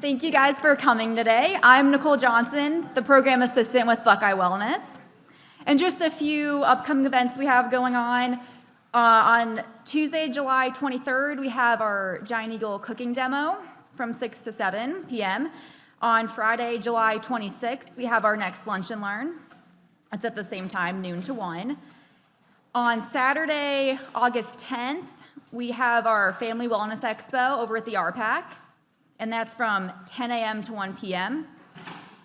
Thank you guys for coming today. I'm Nicole Johnson, the program assistant with Buckeye Wellness. And just a few upcoming events we have going on. On Tuesday, July 23rd, we have our Giant Eagle cooking demo from 6 to 7 p.m. On Friday, July 26th, we have our next Lunch and Learn. It's at the same time, noon to 1. On Saturday, August 10th, we have our Family Wellness Expo over at the RPAC, and that's from 10 a.m. to 1 p.m.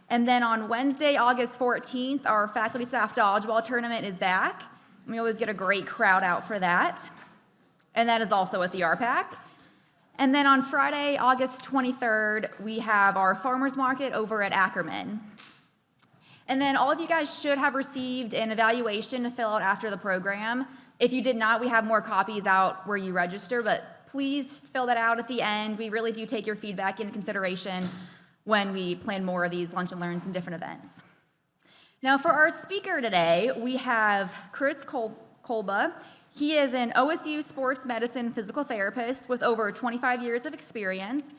And then on Wednesday, August 14th, our faculty staff dodgeball tournament is back. We always get a great crowd out for that. And that is also at the RPAC. And then on Friday, August 23rd, we have our farmers market over at Ackerman. And then all of you guys should have received an evaluation to fill out after the program. If you did not, we have more copies out where you register, but please fill that out at the end. We really do take your feedback into consideration when we plan more of these lunch and learns and different events. Now for our speaker today, we have Chris Kolba. He is an OSU sports medicine physical therapist with over 25 years of experience.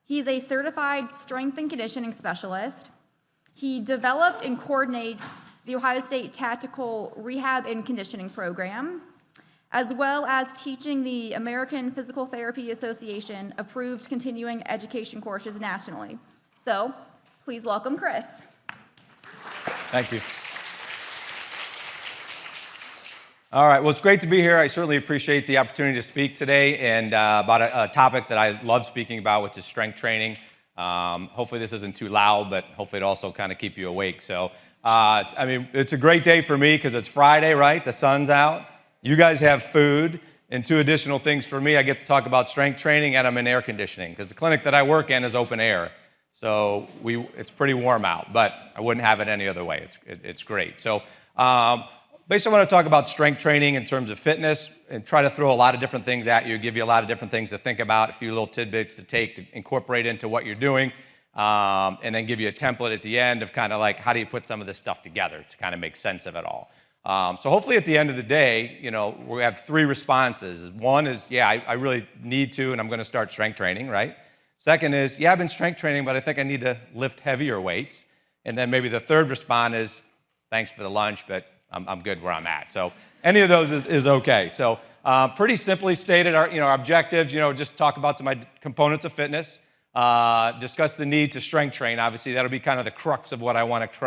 He's a certified strength and conditioning specialist. He developed and coordinates the Ohio State Tactical Rehab and Conditioning Program, as well as teaching the American Physical Therapy Association approved continuing education courses nationally. So, please welcome Chris. Thank you. All right, well, it's great to be here. I certainly appreciate the opportunity to speak today and about a topic that I love speaking about, which is strength training. Hopefully this isn't too loud, but hopefully it also kind of keep you awake. So, I mean, it's a great day for me because it's Friday, right? The sun's out. You guys have food, and two additional things for me. I get to talk about strength training, and I'm in air conditioning because the clinic that I work in is open air. So it's pretty warm out, but I wouldn't have it any other way. It's great. So basically I want to talk about strength training in terms of fitness and try to throw a lot of different things at you, give you a lot of different things to think about, a few little tidbits to take to incorporate into what you're doing, and then give you a template at the end of kind of like how do you put some of this stuff together to kind of make sense of it all. So hopefully at the end of the day, you know, we have three responses. One is, yeah, I really need to, and I'm going to start strength training, right? Second is, yeah, I've been strength training, but I think I need to lift heavier weights. And then maybe the third response is, thanks for the lunch, but I'm good where I'm at. So any of those is okay. So pretty simply stated, our objectives, just talk about some components of fitness, discuss the need to strength train. Obviously, that'll be kind of the crux of what I want to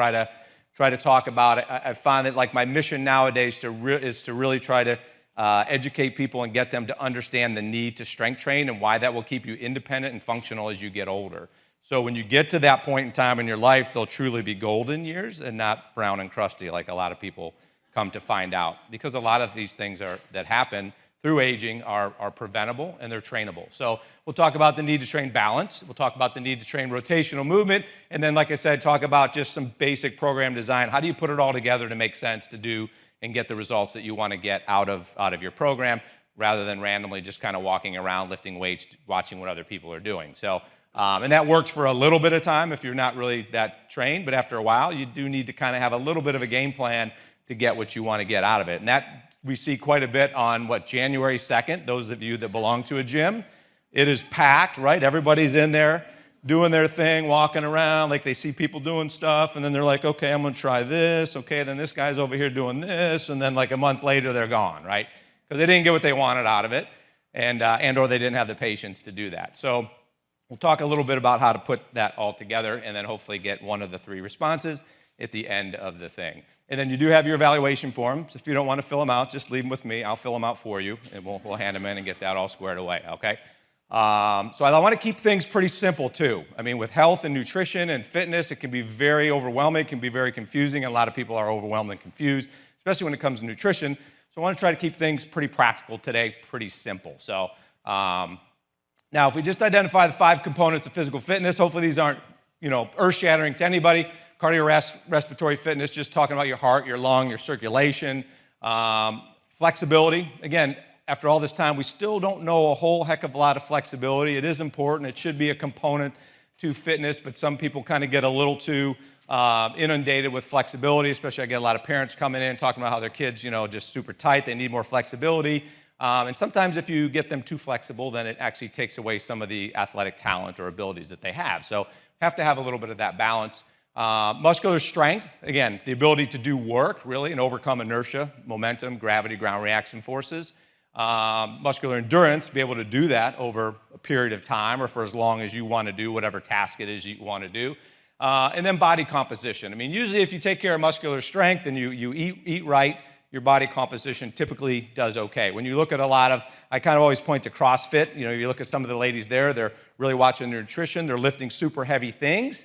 try to talk about. I find that like my mission nowadays is to really try to educate people and get them to understand the need to strength train and why that will keep you independent and functional as you get older. So when you get to that point in time in your life, they'll truly be golden years and not brown and crusty like a lot of people come to find out. Because a lot of these things that happen through aging are preventable and they're trainable. So we'll talk about the need to train balance. We'll talk about the need to train rotational movement. And then, like I said, talk about just some basic program design. How do you put it all together to make sense to do and get the results that you want to get out of your program rather than randomly just kind of walking around, lifting weights, watching what other people are doing. So, and that works for a little bit of time if you're not really that trained, but after a while, you do need to kind of have a little bit of a game plan to get what you want to get out of it. And that we see quite a bit on January 2nd, those of you that belong to a gym. It is packed, right? Everybody's in there doing their thing, walking around, like they see people doing stuff, and then they're like, okay, I'm gonna try this, okay, then this guy's over here doing this, and then like a month later, they're gone, right? Because they didn't get what they wanted out of it, and or they didn't have the patience to do that. So we'll talk a little bit about how to put that all together, and then hopefully get one of the three responses at the end of the thing. And then you do have your evaluation forms. If you don't want to fill them out, just leave them with me. I'll fill them out for you, and we'll hand them in and get that all squared away, okay? So I want to keep things pretty simple, too. I mean, with health and nutrition and fitness, it can be very overwhelming. It can be very confusing, and a lot of people are overwhelmed and confused, especially when it comes to nutrition. So I want to try to keep things pretty practical today, pretty simple. So now, if we just identify the 5 components of physical fitness, hopefully these aren't, earth-shattering to anybody. Cardiorespiratory fitness, just talking about your heart, your lung, your circulation. Flexibility, again, after all this time, we still don't know a whole heck of a lot of flexibility. It is important. It should be a component to fitness, but some people kind of get a little too inundated with flexibility, especially I get a lot of parents coming in talking about how their kids, just super tight. They need more flexibility. And sometimes if you get them too flexible, then it actually takes away some of the athletic talent or abilities that they have. So have to have a little bit of that balance. Muscular strength, again, the ability to do work, really, and overcome inertia, momentum, gravity, ground reaction forces. Muscular endurance, be able to do that over a period of time or for as long as you want to do whatever task it is you want to do. And then body composition. I mean, usually if you take care of muscular strength and you eat right, your body composition typically does okay. When you look at a lot of, I kind of always point to CrossFit. You know, you look at some of the ladies there, they're really watching their nutrition, they're lifting super heavy things,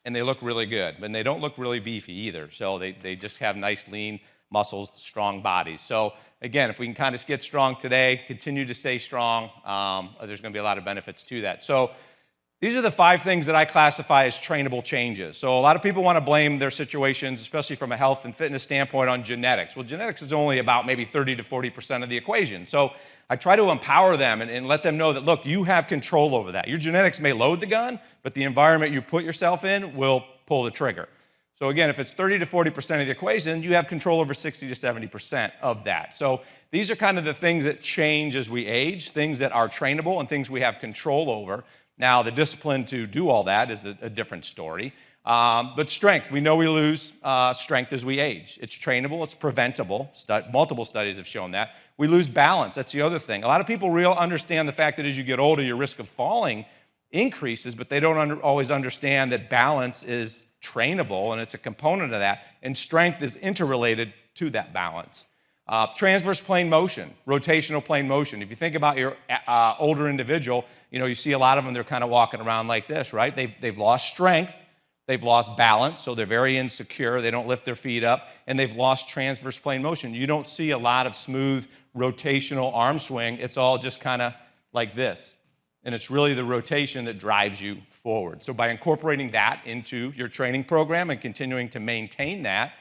and they look really good. But they don't look really beefy either. So they just have nice, lean muscles, strong bodies. So again, if we can kind of get strong today, continue to stay strong, there's going to be a lot of benefits to that. So these are the 5 things that I classify as trainable changes. So a lot of people want to blame their situations, especially from a health and fitness standpoint, on genetics. Well, genetics is only about maybe 30 to 40% of the equation. So I try to empower them and let them know that, look, you have control over that. Your genetics may load the gun, but the environment you put yourself in will pull the trigger. So again, if it's 30 to 40% of the equation, you have control over 60 to 70% of that. So these are kind of the things that change as we age, things that are trainable and things we have control over. Now, the discipline to do all that is a different story. But strength, we know we lose strength as we age. It's trainable, it's preventable. Multiple studies have shown that. We lose balance, that's the other thing. A lot of people understand the fact that as you get older, your risk of falling increases, but they don't always understand that balance is trainable, and it's a component of that, and strength is interrelated to that balance. Transverse plane motion, rotational plane motion. If you think about your older individual, you know, you see a lot of them, they're kind of walking around like this, right? They've lost strength, they've lost balance, so they're very insecure, they don't lift their feet up, and they've lost transverse plane motion. You don't see a lot of smooth rotational arm swing, it's all just kind of like this. And it's really the rotation that drives you forward. So by incorporating that into your training program and continuing to maintain that,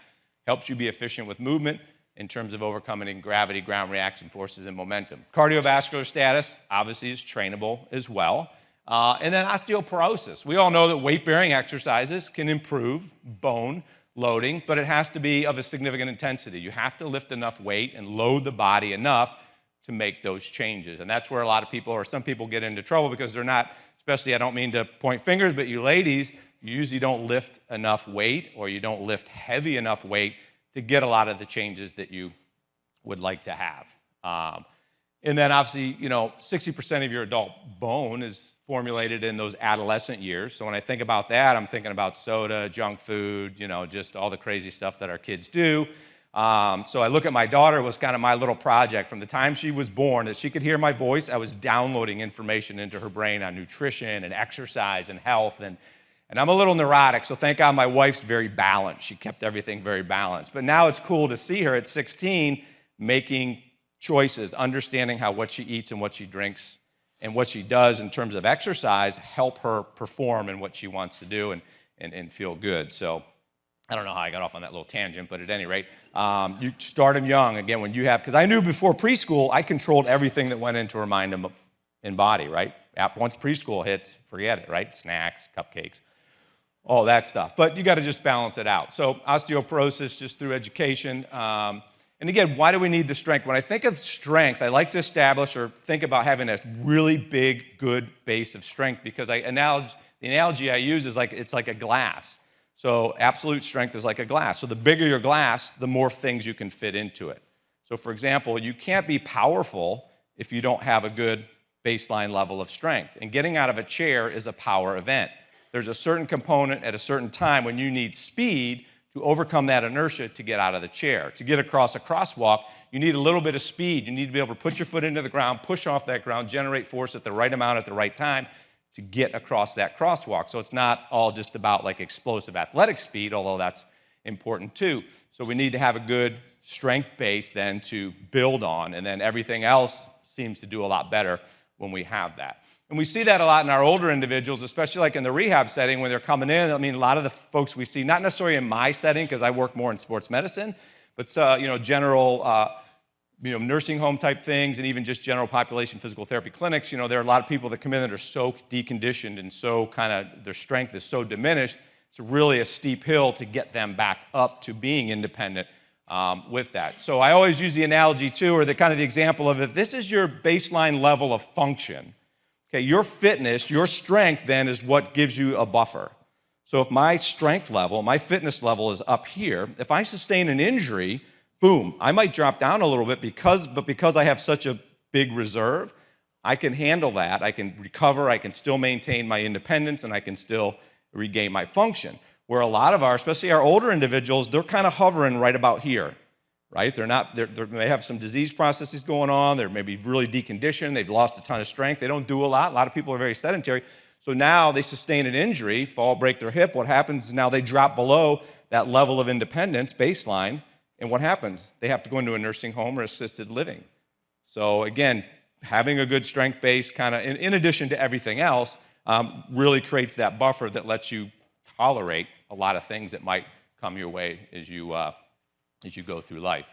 helps you be efficient with movement in terms of overcoming gravity, ground reaction forces, and momentum. Cardiovascular status, obviously, is trainable as well. And then osteoporosis. We all know that weight-bearing exercises can improve bone loading, but it has to be of a significant intensity. You have to lift enough weight and load the body enough to make those changes. And that's where a lot of people, or some people, get into trouble because they're not, especially, I don't mean to point fingers, but you ladies, you usually don't lift enough weight or you don't lift heavy enough weight to get a lot of the changes that you would like to have. And then obviously, you know, 60% of your adult bone is formulated in those adolescent years. So when I think about that, I'm thinking about soda, junk food, you know, just all the crazy stuff that our kids do. So I look at my daughter, was kind of my little project. From the time she was born, that she could hear my voice, I was downloading information into her brain on nutrition and exercise and health. And I'm a little neurotic, so thank God my wife's very balanced. She kept everything very balanced. But now it's cool to see her at 16 making choices, understanding how what she eats and what she drinks and what she does in terms of exercise help her perform in what she wants to do and feel good. So I don't know how I got off on that little tangent, but at any rate, you start them young. Again, when you have, because I knew before preschool, I controlled everything that went into her mind and body, right? Once preschool hits, forget it, right? Snacks, cupcakes, all that stuff. But you got to just balance it out. So osteoporosis, just through education. And again, why do we need the strength? When I think of strength, I like to establish or think about having a really big, good base of strength, because the analogy I use is like, it's like a glass. So absolute strength is like a glass. So the bigger your glass, the more things you can fit into it. So for example, you can't be powerful if you don't have a good baseline level of strength. And getting out of a chair is a power event. There's a certain component at a certain time when you need speed to overcome that inertia to get out of the chair. To get across a crosswalk, you need a little bit of speed. You need to be able to put your foot into the ground, push off that ground, generate force at the right amount at the right time to get across that crosswalk. So it's not all just about like explosive athletic speed, although that's important too. So we need to have a good strength base then to build on, and then everything else seems to do a lot better when we have that. And we see that a lot in our older individuals, especially like in the rehab setting when they're coming in. I mean, a lot of the folks we see, not necessarily in my setting because I work more in sports medicine, but general nursing home type things, and even just general population physical therapy clinics. You know, there are a lot of people that come in that are so deconditioned and so kind of their strength is so diminished. It's really a steep hill to get them back up to being independent with that. So I always use the analogy too, or the kind of the example of if this is your baseline level of function, okay, your fitness, your strength then is what gives you a buffer. So if my strength level, my fitness level is up here, if I sustain an injury, boom, I might drop down a little bit because I have such a big reserve, I can handle that, I can recover, I can still maintain my independence, and I can still regain my function. Where a lot of especially our older individuals, they're kind of hovering right about here, right? They have some disease processes going on, they're maybe really deconditioned, they've lost a ton of strength, they don't do a lot of people are very sedentary, so now they sustain an injury, fall, break their hip, what happens is now they drop below that level of independence, baseline, and what happens? They have to go into a nursing home or assisted living. So again, having a good strength base kind of, in addition to everything else, really creates that buffer that lets you tolerate a lot of things that might come your way as you go through life.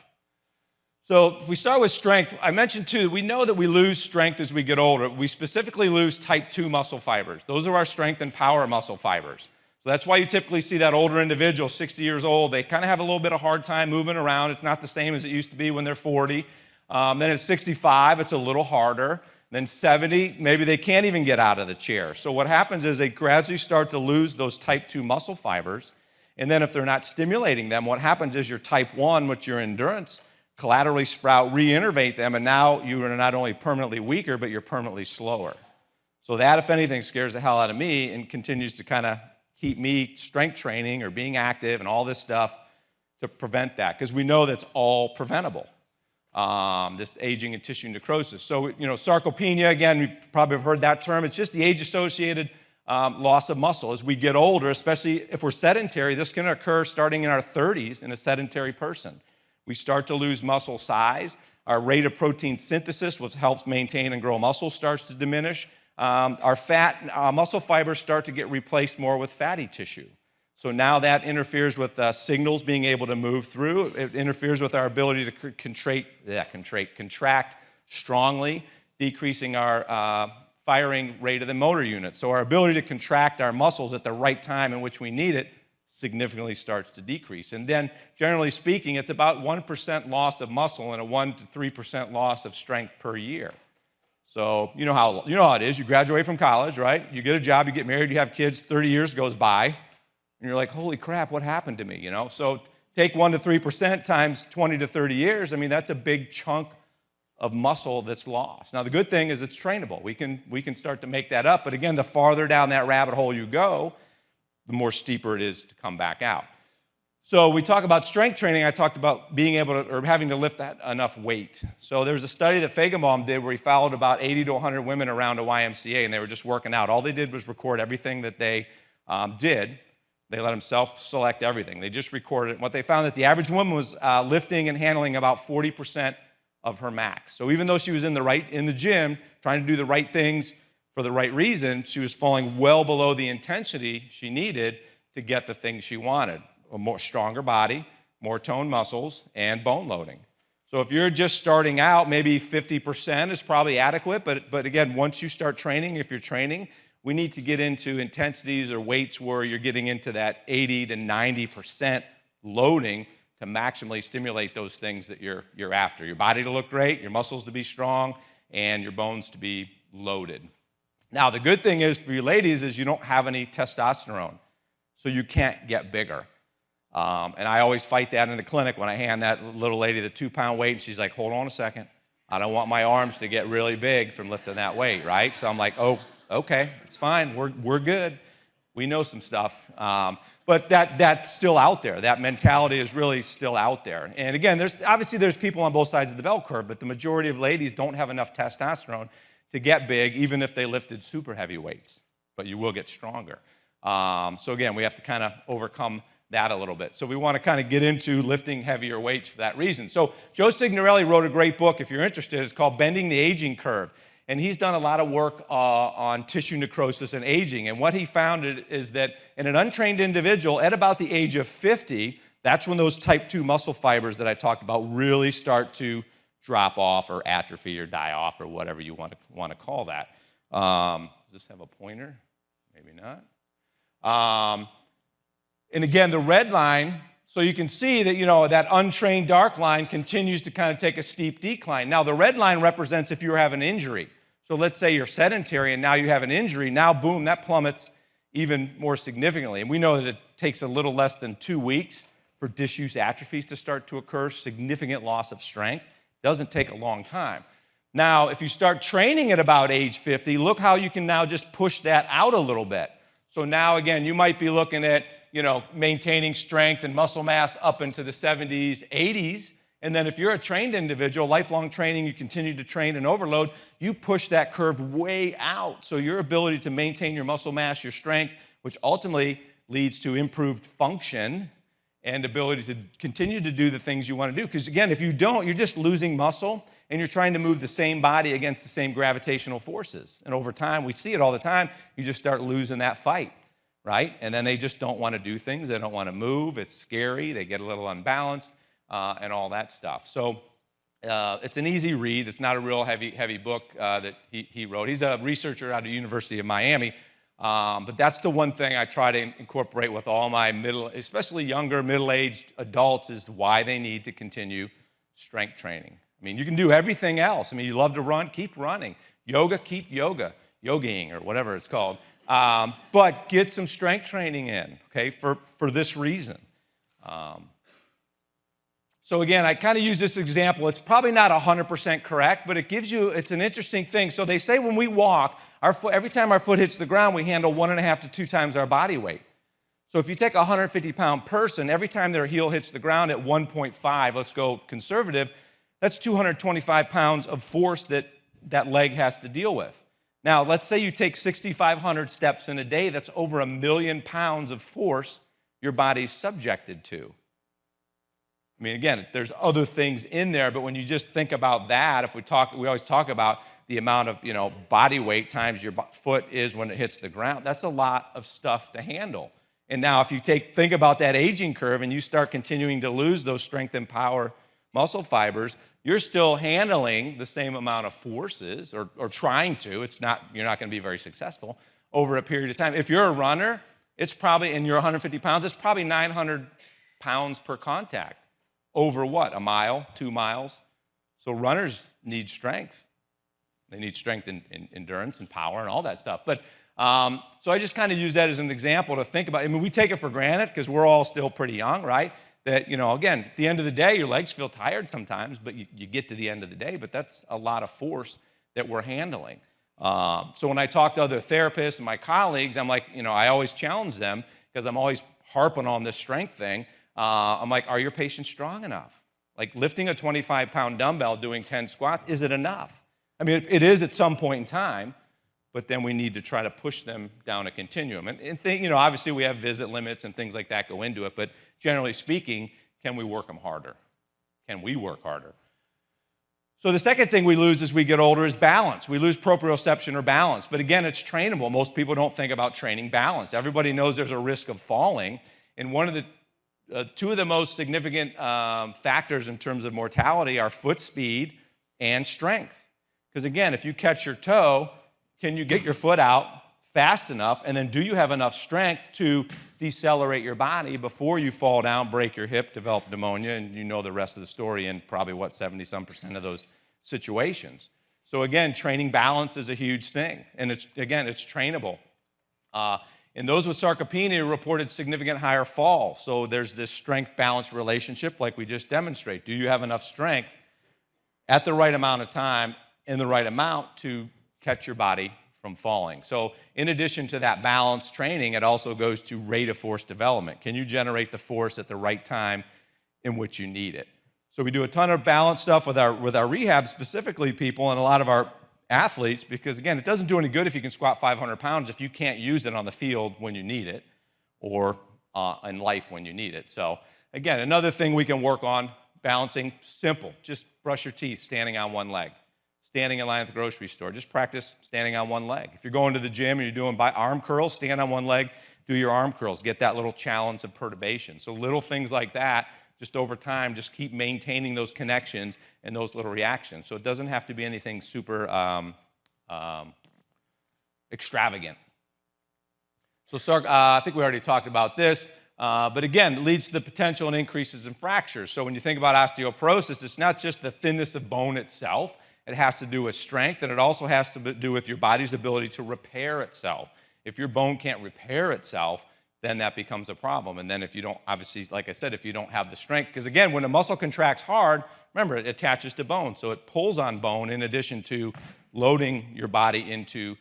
So if we start with strength, I mentioned too, we know that we lose strength as we get older. We specifically lose type 2 muscle fibers. Those are our strength and power muscle fibers. So that's why you typically see that older individual, 60 years old, they kind of have a little bit of hard time moving around. It's not the same as it used to be when they're 40. Then at 65, it's a little harder. Then 70, maybe they can't even get out of the chair. So what happens is they gradually start to lose those type 2 muscle fibers. And then if they're not stimulating them, what happens is your type 1, which your endurance, collaterally sprout, reinnervate them, and now you are not only permanently weaker, but you're permanently slower. So that, if anything, scares the hell out of me and continues to kind of keep me strength training or being active and all this stuff to prevent that, because we know that's all preventable, this aging and tissue necrosis. So, sarcopenia, again, you probably have heard that term. It's just the age-associated loss of muscle. As we get older, especially if we're sedentary, this can occur starting in our 30s in a sedentary person. We start to lose muscle size. Our rate of protein synthesis, which helps maintain and grow muscle, starts to diminish. Our muscle fibers start to get replaced more with fatty tissue. So now that interferes with signals being able to move through. It interferes with our ability to contract strongly, decreasing our firing rate of the motor unit. So our ability to contract our muscles at the right time in which we need it significantly starts to decrease. And then, generally speaking, it's about 1% loss of muscle and a 1 to 3% loss of strength per year. So you know how it is. You graduate from college, right? You get a job, you get married, you have kids, 30 years goes by, and you're like, holy crap, what happened to me? So take 1 to 3% times 20 to 30 years. I mean, that's a big chunk of muscle that's lost. Now, the good thing is it's trainable. We can start to make that up. But again, the farther down that rabbit hole you go, the more steeper it is to come back out. So we talk about strength training. I talked about being able to, or having to lift enough weight. So there's a study that Feigenbaum did where he followed about 80 to 100 women around a YMCA, and they were just working out. All they did was record everything that they did. They let them self-select everything. They just recorded it. And what they found that the average woman was lifting and handling about 40% of her max. So even though she was in the gym, trying to do the right things for the right reason, she was falling well below the intensity she needed to get the things she wanted. A more stronger body, more toned muscles, and bone loading. So if you're just starting out, maybe 50% is probably adequate, but again, once you start training, if you're training, we need to get into intensities or weights where you're getting into that 80 to 90% loading to maximally stimulate those things that you're after. Your body to look great, your muscles to be strong, and your bones to be loaded. Now, the good thing is for you ladies is you don't have any testosterone, so you can't get bigger. And I always fight that in the clinic when I hand that little lady the 2-pound weight, and she's like, hold on a second. I don't want my arms to get really big from lifting that weight, right? So I'm like, oh, okay, it's fine. We're good. We know some stuff. But that's still out there. That mentality is really still out there. And again, there's people on both sides of the bell curve, but the majority of ladies don't have enough testosterone to get big, even if they lifted super heavy weights, but you will get stronger. So again, we have to kind of overcome that a little bit. So we want to kind of get into lifting heavier weights for that reason. So Joe Signorelli wrote a great book, if you're interested. It's called Bending the Aging Curve. And he's done a lot of work on tissue necrosis and aging. And what he found is that in an untrained individual, at about the age of 50, that's when those type 2 muscle fibers that I talked about really start to drop off or atrophy or die off or whatever you want to call that. Does this have a pointer? Maybe not. And again, the red line, So you can see that, that untrained dark line continues to kind of take a steep decline. Now, the red line represents if you have an injury. So let's say you're sedentary and now you have an injury. Now, boom, that plummets even more significantly. And we know that it takes a little less than 2 weeks for disuse atrophies to start to occur, significant loss of strength. Doesn't take a long time. Now, if you start training at about age 50, look how you can now just push that out a little bit. So now, again, you might be looking at, maintaining strength and muscle mass up into the 70s, 80s. And then if you're a trained individual, lifelong training, you continue to train and overload, you push that curve way out. So your ability to maintain your muscle mass, your strength, which ultimately leads to improved function and ability to continue to do the things you want to do. Because again, if you don't, you're just losing muscle and you're trying to move the same body against the same gravitational forces. And over time, we see it all the time, you just start losing that fight, right? And then they just don't want to do things. They don't want to move. It's scary. They get a little unbalanced and all that stuff. So it's an easy read. It's not a real heavy book that he wrote. He's a researcher out of the University of Miami. But that's the one thing I try to incorporate with all my especially younger, middle-aged adults, is why they need to continue strength training. I mean, you can do everything else. I mean, you love to run, keep running. Yoga, keep yogaing, or whatever it's called. But get some strength training in, okay, for this reason. So again, I kind of use this example. It's probably not 100% correct, but it's an interesting thing. So they say when we walk, every time our foot hits the ground, we handle 1.5 to 2 times our body weight. So if you take a 150-pound person, every time their heel hits the ground at 1.5, let's go conservative, that's 225 pounds of force that leg has to deal with. Now, let's say you take 6,500 steps in a day, that's over 1 million pounds of force your body's subjected to. I mean, again, there's other things in there, but when you just think about that, we always talk about the amount of, body weight times your foot is when it hits the ground. That's a lot of stuff to handle. And now if you think about that aging curve and you start continuing to lose those strength and power muscle fibers, you're still handling the same amount of forces, or trying to. You're not going to be very successful over a period of time. If you're a runner, and you're 150 pounds, it's probably 900 pounds per contact. Over what? 1 mile, 2 miles? So runners need strength. They need strength and endurance and power and all that stuff. But so I just kind of use that as an example to think about. I mean, we take it for granted because we're all still pretty young, right? That, again, at the end of the day, your legs feel tired sometimes, but you get to the end of the day, but that's a lot of force that we're handling. So when I talk to other therapists and my colleagues, I'm like, I always challenge them because I'm always harping on this strength thing. I'm like, are your patients strong enough? Like lifting a 25-pound dumbbell, doing 10 squats, is it enough? I mean, it is at some point in time, but then we need to try to push them down a continuum. And obviously we have visit limits and things like that go into it, but generally speaking, can we work them harder? Can we work harder? So the second thing we lose as we get older is balance. We lose proprioception or balance, but again, it's trainable. Most people don't think about training balance. Everybody knows there's a risk of falling, and two of the most significant factors in terms of mortality are foot speed and strength. Because again, if you catch your toe, can you get your foot out fast enough, and then do you have enough strength to decelerate your body before you fall down, break your hip, develop pneumonia, and you know the rest of the story in probably, 70-some% of those situations. So again, training balance is a huge thing, and it's trainable. And those with sarcopenia reported significant higher fall. So there's this strength-balance relationship like we just demonstrate. Do you have enough strength at the right amount of time in the right amount to catch your body from falling? So in addition to that balance training, it also goes to rate of force development. Can you generate the force at the right time in which you need it? So we do a ton of balance stuff with our rehab specifically people and a lot of our athletes, because again, it doesn't do any good if you can squat 500 pounds if you can't use it on the field when you need it, or in life when you need it. So again, another thing we can work on, balancing, simple, just brush your teeth standing on one leg. Standing in line at the grocery store, just practice standing on one leg. If you're going to the gym and you're doing arm curls, stand on one leg, do your arm curls, get that little challenge of perturbation. So little things like that, just over time, just keep maintaining those connections and those little reactions. So it doesn't have to be anything super extravagant. So I think we already talked about this. But again, it leads to the potential and increases in fractures. So when you think about osteoporosis, it's not just the thinness of bone itself. It has to do with strength, and it also has to do with your body's ability to repair itself. If your bone can't repair itself, then that becomes a problem. And then if you don't, obviously, like I said, if you don't have the strength, because again, when a muscle contracts hard, remember, it attaches to bone. So it pulls on bone in addition to loading your body into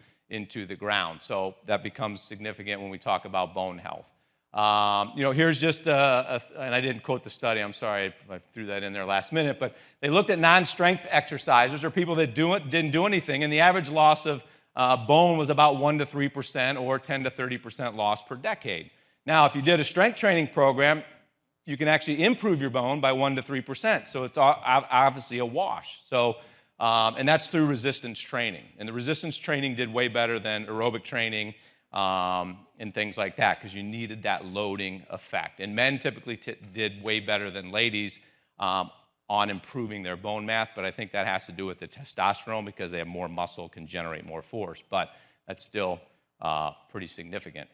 the ground. So that becomes significant when we talk about bone health. Here's just and I didn't quote the study, I'm sorry, I threw that in there last minute, but they looked at non-strength exercisers, or people that didn't do anything, and the average loss of bone was about 1 to 3% or 10 to 30% loss per decade. Now, if you did a strength training program, you can actually improve your bone by 1 to 3%, so it's obviously a wash. So, and that's through resistance training, and the resistance training did way better than aerobic training and things like that, because you needed that loading effect. And men typically did way better than ladies on improving their bone mass, but I think that has to do with the testosterone, because they have more muscle, can generate more force, but that's still pretty significant.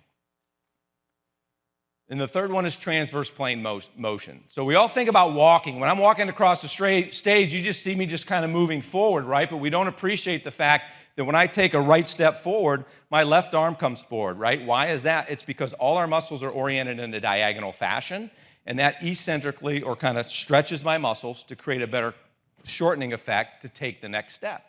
And the third one is transverse plane motion. So we all think about walking. When I'm walking across the stage, you just see me just kind of moving forward, right? But we don't appreciate the fact that when I take a right step forward, my left arm comes forward, right? Why is that? It's because all our muscles are oriented in a diagonal fashion, and that eccentrically or kind of stretches my muscles to create a better shortening effect to take the next step.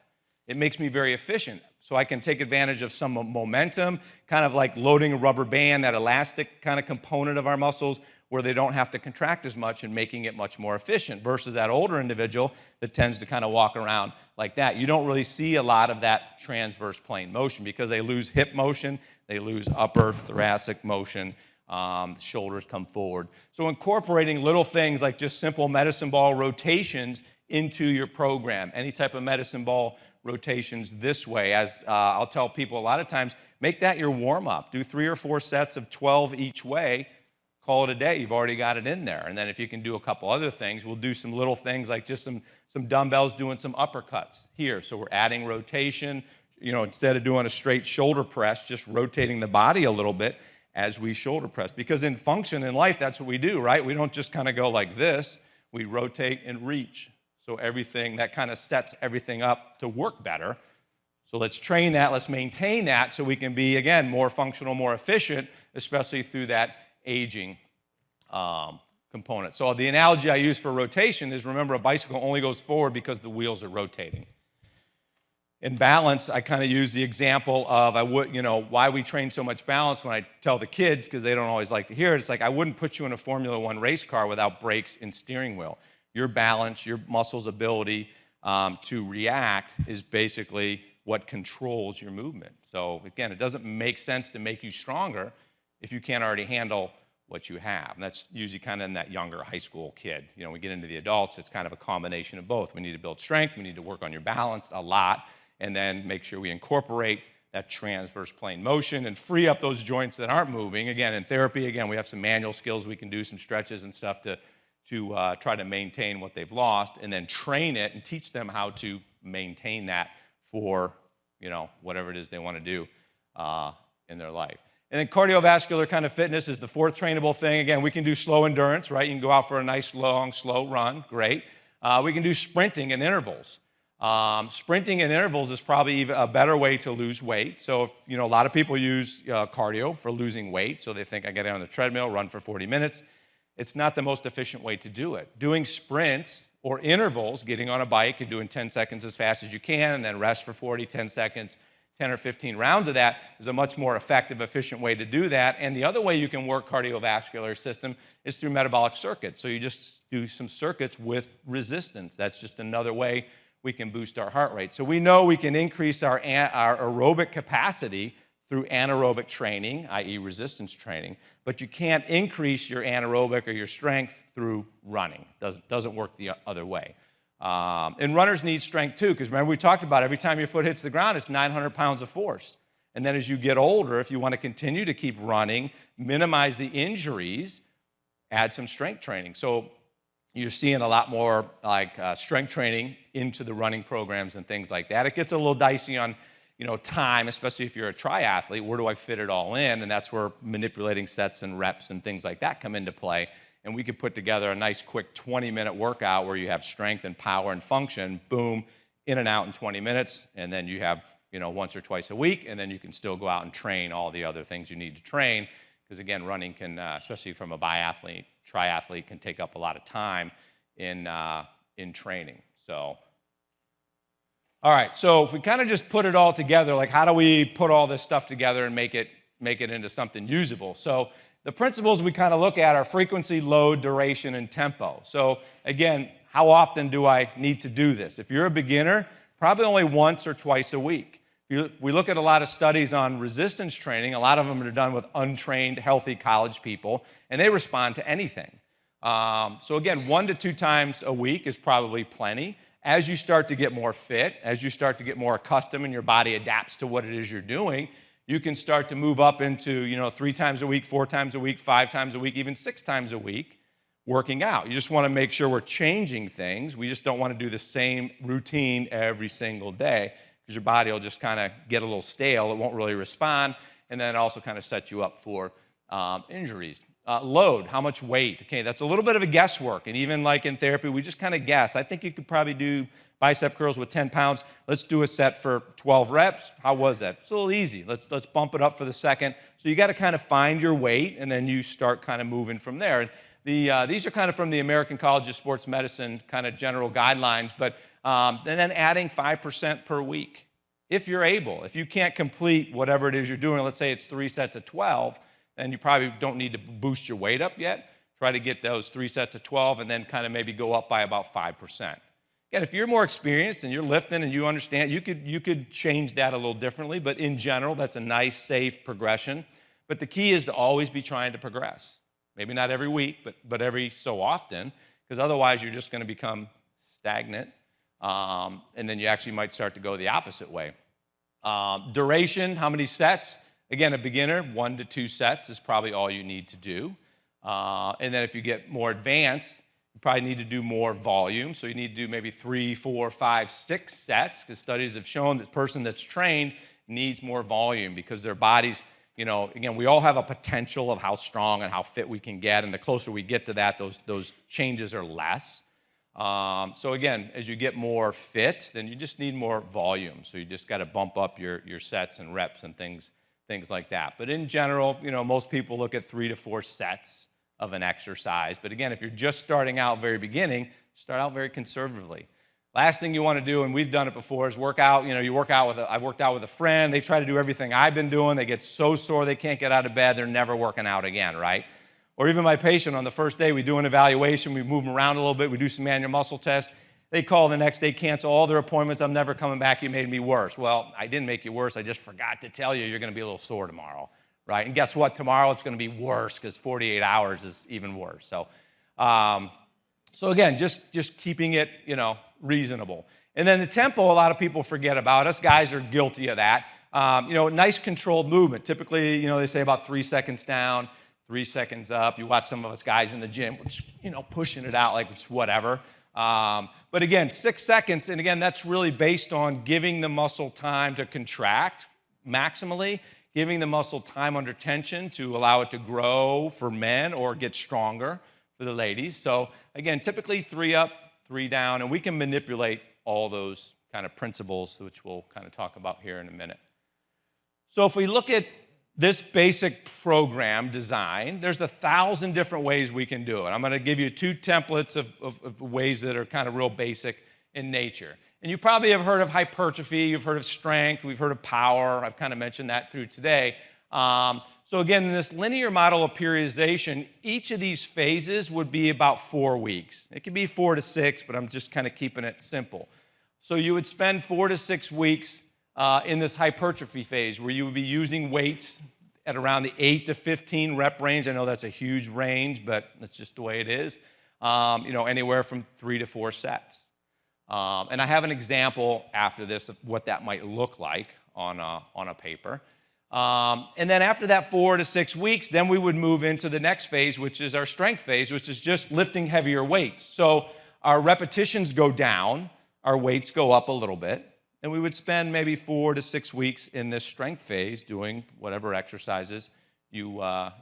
It makes me very efficient, so I can take advantage of some momentum, kind of like loading a rubber band, that elastic kind of component of our muscles, where they don't have to contract as much, and making it much more efficient, versus that older individual that tends to kind of walk around like that. You don't really see a lot of that transverse plane motion, because they lose hip motion, they lose upper thoracic motion, shoulders come forward. So incorporating little things like just simple medicine ball rotations into your program, any type of medicine ball rotations this way, as I'll tell people a lot of times, make that your warm-up. Do 3 or 4 sets of 12 each way, call it a day. You've already got it in there. And then if you can do a couple other things, we'll do some little things like just some dumbbells doing some uppercuts here. So we're adding rotation, instead of doing a straight shoulder press, just rotating the body a little bit as we shoulder press. Because in function in life, that's what we do, right? We don't just kind of go like this. We rotate and reach. So everything, that kind of sets everything up to work better. So let's train that, let's maintain that, so we can be, again, more functional, more efficient, especially through that aging component. So the analogy I use for rotation is, remember, a bicycle only goes forward because the wheels are rotating. In balance, I kind of use the example of why we train so much balance. When I tell the kids, because they don't always like to hear it, it's like I wouldn't put you in a Formula One race car without brakes and steering wheel. Your balance, your muscles' ability to react is basically what controls your movement. So again, it doesn't make sense to make you stronger if you can't already handle what you have. And that's usually kind of in that younger high school kid. We get into the adults, it's kind of a combination of both. We need to build strength, we need to work on your balance a lot, and then make sure we incorporate that transverse plane motion and free up those joints that aren't moving. Again, in therapy, we have some manual skills we can do, some stretches and stuff to try to maintain what they've lost, and then train it and teach them how to maintain that for whatever it is they want to do in their life. And then cardiovascular kind of fitness is the fourth trainable thing. Again, we can do slow endurance, right? You can go out for a nice, long, slow run, great. We can do sprinting and intervals. Sprinting and intervals is probably even a better way to lose weight. So, a lot of people use cardio for losing weight. So they think, I get on the treadmill, run for 40 minutes. It's not the most efficient way to do it. Doing sprints or intervals, getting on a bike and doing 10 seconds as fast as you can, and then rest for 40, 10 seconds, 10 or 15 rounds of that is a much more effective, efficient way to do that. And the other way you can work cardiovascular system is through metabolic circuits. So you just do some circuits with resistance. That's just another way we can boost our heart rate. So we know we can increase our aerobic capacity through anaerobic training, i.e. resistance training, but you can't increase your anaerobic or your strength through running. Doesn't work the other way. And runners need strength too, because remember we talked about every time your foot hits the ground, it's 900 pounds of force. And then as you get older, if you want to continue to keep running, minimize the injuries, add some strength training. So you're seeing a lot more like strength training into the running programs and things like that. It gets a little dicey on, time, especially if you're a triathlete, where do I fit it all in? And that's where manipulating sets and reps and things like that come into play. And we could put together a nice quick 20-minute workout where you have strength and power and function, boom, in and out in 20 minutes, and then you have, once or twice a week, and then you can still go out and train all the other things you need to train, because again, running can, especially from a biathlete, triathlete, can take up a lot of time in training. So, all right, so if we kind of just put it all together, like how do we put all this stuff together and make it into something usable? So the principles we kind of look at are frequency, load, duration, and tempo. So again, how often do I need to do this? If you're a beginner, probably only once or twice a week. We look at a lot of studies on resistance training. A lot of them are done with untrained, healthy college people, and they respond to anything. So again, 1 to 2 times a week is probably plenty. As you start to get more fit, as you start to get more accustomed and your body adapts to what it is you're doing, you can start to move up into 3 times a week, 4 times a week, 5 times a week, even 6 times a week working out. You just want to make sure we're changing things. We just don't want to do the same routine every single day, because your body will just kind of get a little stale. It won't really respond, and then it also kind of sets you up for injuries. Load, how much weight? Okay, that's a little bit of a guesswork, and even like in therapy, we just kind of guess. I think you could probably do bicep curls with 10 pounds. Let's do a set for 12 reps. How was that? It's a little easy. Let's bump it up for the second. So you got to kind of find your weight, and then you start kind of moving from there. And these are kind of from the American College of Sports Medicine kind of general guidelines, but and then adding 5% per week, if you're able. If you can't complete whatever it is you're doing, let's say it's 3 sets of 12, then you probably don't need to boost your weight up yet. Try to get those 3 sets of 12 and then kind of maybe go up by about 5%. Again, if you're more experienced and you're lifting and you understand, you could change that a little differently, but in general, that's a nice, safe progression. But the key is to always be trying to progress. Maybe not every week, but every so often, because otherwise you're just going to become stagnant, and then you actually might start to go the opposite way. Duration, how many sets? Again, a beginner, 1 to 2 sets is probably all you need to do. And then if you get more advanced, you probably need to do more volume. So you need to do maybe 3, 4, 5, 6 sets, because studies have shown that the person that's trained needs more volume because their bodies, again, we all have a potential of how strong and how fit we can get. And the closer we get to that, those changes are less. So again, as you get more fit, then you just need more volume. So you just got to bump up your sets and reps and things like that. But in general, most people look at 3 to 4 sets of an exercise. But again, if you're just starting out very beginning, start out very conservatively. Last thing you want to do, and we've done it before, is work out. I worked out with a friend. They try to do everything I've been doing. They get so sore they can't get out of bed. They're never working out again, right? Or even my patient on the first day, we do an evaluation. We move them around a little bit. We do some manual muscle tests. They call the next day, cancel all their appointments. I'm never coming back. You made me worse. Well, I didn't make you worse. I just forgot to tell you you're going to be a little sore tomorrow, right? And guess what? Tomorrow it's going to be worse because 48 hours is even worse. So again, just keeping it, reasonable. And then the tempo, a lot of people forget about. Us guys are guilty of that. Nice controlled movement. Typically, they say about 3 seconds down, 3 seconds up. You watch some of us guys in the gym, pushing it out like it's whatever. But again, 6 seconds, and again, that's really based on giving the muscle time to contract maximally, giving the muscle time under tension to allow it to grow for men or get stronger for the ladies. So again, typically 3 up, 3 down, and we can manipulate all those kind of principles, which we'll kind of talk about here in a minute. So if we look at this basic program design, there's 1,000 different ways we can do it. I'm going to give you 2 templates of ways that are kind of real basic in nature. And you probably have heard of hypertrophy, you've heard of strength, we've heard of power. I've kind of mentioned that through today. So again, in this linear model of periodization, each of these phases would be about 4 weeks. It could be 4 to 6, but I'm just kind of keeping it simple. So you would spend 4 to 6 weeks in this hypertrophy phase where you would be using weights at around the 8 to 15 rep range. I know that's a huge range, but that's just the way it is. Anywhere from 3 to 4 sets. And I have an example after this of what that might look like on a paper. And then after that 4 to 6 weeks, then we would move into the next phase, which is our strength phase, which is just lifting heavier weights. So our repetitions go down, our weights go up a little bit. And we would spend maybe 4 to 6 weeks in this strength phase doing whatever exercises you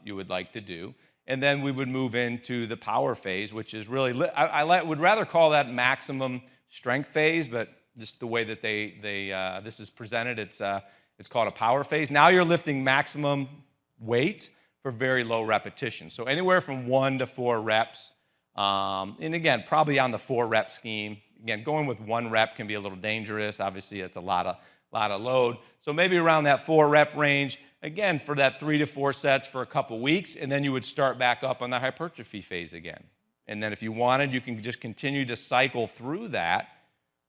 would like to do. And then we would move into the power phase, which is really, I would rather call that maximum strength phase, but just the way that this is presented, it's called a power phase. Now you're lifting maximum weights for very low repetition. So anywhere from 1 to 4 reps. And again, probably on the 4 rep scheme. Again, going with 1 rep can be a little dangerous. Obviously, it's a lot of load. So maybe around that 4 rep range, again, for that 3 to 4 sets for a couple weeks, and then you would start back up on the hypertrophy phase again. And then if you wanted, you can just continue to cycle through that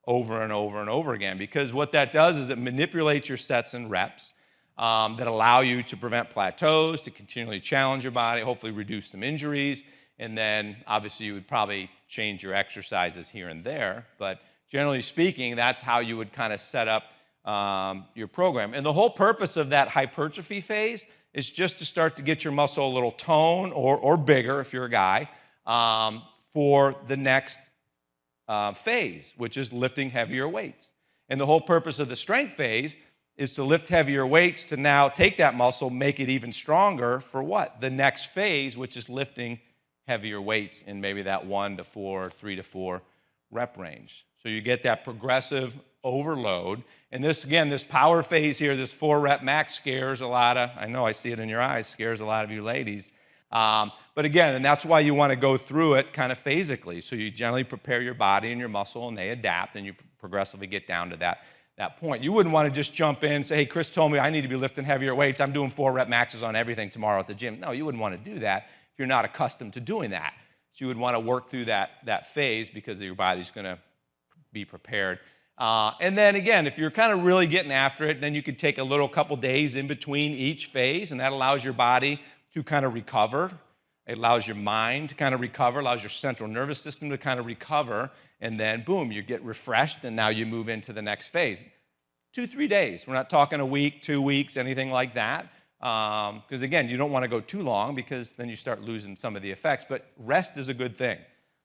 over and over and over again, because what that does is it manipulates your sets and reps that allow you to prevent plateaus, to continually challenge your body, hopefully reduce some injuries, and then obviously you would probably change your exercises here and there, but generally speaking, that's how you would kind of set up your program. And the whole purpose of that hypertrophy phase is just to start to get your muscle a little tone or bigger if you're a guy for the next phase, which is lifting heavier weights. And the whole purpose of the strength phase is to lift heavier weights to now take that muscle, make it even stronger for what? The next phase, which is lifting heavier weights in maybe that 1 to 4, 3 to 4 rep range. So you get that progressive overload. And this, again, this power phase here, this 4 rep max scares a lot of, I know I see it in your eyes, scares a lot of you ladies. But again, and that's why you want to go through it kind of physically. So you generally prepare your body and your muscle and they adapt and you progressively get down to that point. You wouldn't want to just jump in and say, hey, Chris told me I need to be lifting heavier weights. I'm doing 4 rep maxes on everything tomorrow at the gym. No, you wouldn't want to do that if you're not accustomed to doing that. So you would want to work through that phase because your body's going to be prepared. And then again, if you're kind of really getting after it, then you could take a couple days in between each phase, and that allows your body to kind of recover. It allows your mind to kind of recover, allows your central nervous system to kind of recover, and then boom, you get refreshed, and now you move into the next phase. 2-3 days. We're not talking a week, 2 weeks, anything like that. Because again, you don't want to go too long because then you start losing some of the effects. But rest is a good thing.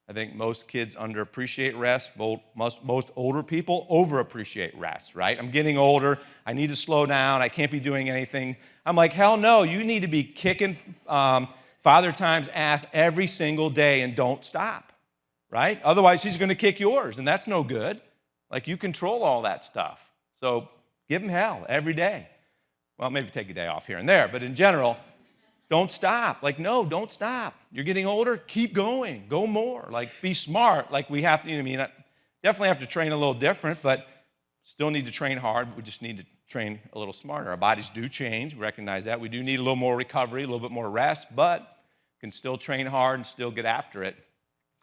I think most kids underappreciate rest. Most older people overappreciate rest, right? I'm getting older. I need to slow down. I can't be doing anything. I'm like, hell no. You need to be kicking Father Time's ass every single day and don't stop, right? Otherwise, he's going to kick yours, and that's no good. Like, you control all that stuff. So give him hell every day. Well, maybe take a day off here and there, but in general, don't stop. Like, no, don't stop. You're getting older, keep going. Go more. Like, be smart. Like, we have to, definitely have to train a little different, but still need to train hard. We just need to train a little smarter. Our bodies do change. We recognize that. We do need a little more recovery, a little bit more rest, but can still train hard and still get after it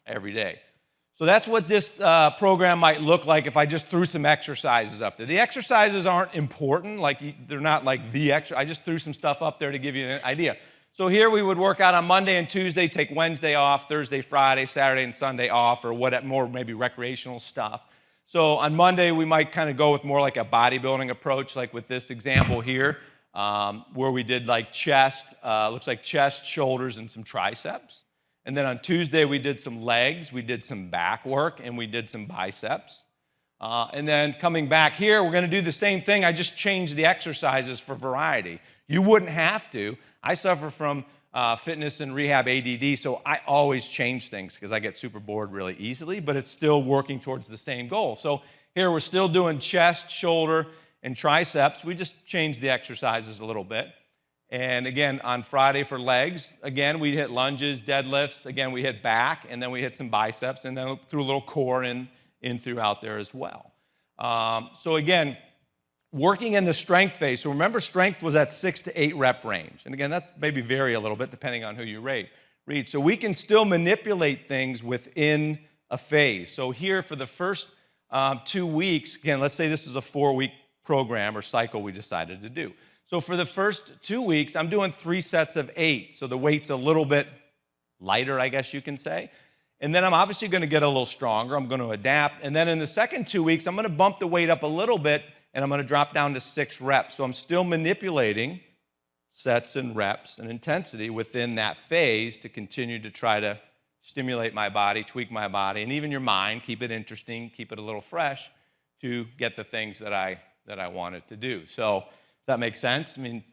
every day. So that's what this program might look like if I just threw some exercises up there. The exercises aren't important. They're not like the extra. I just threw some stuff up there to give you an idea. So here we would work out on Monday and Tuesday, take Wednesday off, Thursday, Friday, Saturday, and Sunday off, or what more maybe recreational stuff. So on Monday, we might kind of go with more like a bodybuilding approach, like with this example here, where we did like chest, looks like chest, shoulders, and some triceps. And then on Tuesday, we did some legs, we did some back work, and we did some biceps. And then coming back here, we're going to do the same thing. I just changed the exercises for variety. You wouldn't have to. I suffer from fitness and rehab ADD, so I always change things because I get super bored really easily, but it's still working towards the same goal. So here we're still doing chest, shoulder, and triceps. We just changed the exercises a little bit. And again, on Friday for legs, again, we hit lunges, deadlifts. Again, we hit back, and then we hit some biceps, and then threw a little core in throughout there as well. So again, working in the strength phase. So remember, strength was at 6 to 8 rep range. And again, that's maybe vary a little bit depending on who you read. So we can still manipulate things within a phase. So here for the first 2 weeks, again, let's say this is a 4-week program or cycle we decided to do. So for the first 2 weeks, I'm doing 3 sets of 8. So the weight's a little bit lighter, I guess you can say. And then I'm obviously going to get a little stronger. I'm going to adapt. And then in the second 2 weeks, I'm going to bump the weight up a little bit, and I'm going to drop down to 6 reps. So I'm still manipulating sets and reps and intensity within that phase to continue to try to stimulate my body, tweak my body, and even your mind, keep it interesting, keep it a little fresh, to get the things that I wanted to do. So does that make sense? I mean,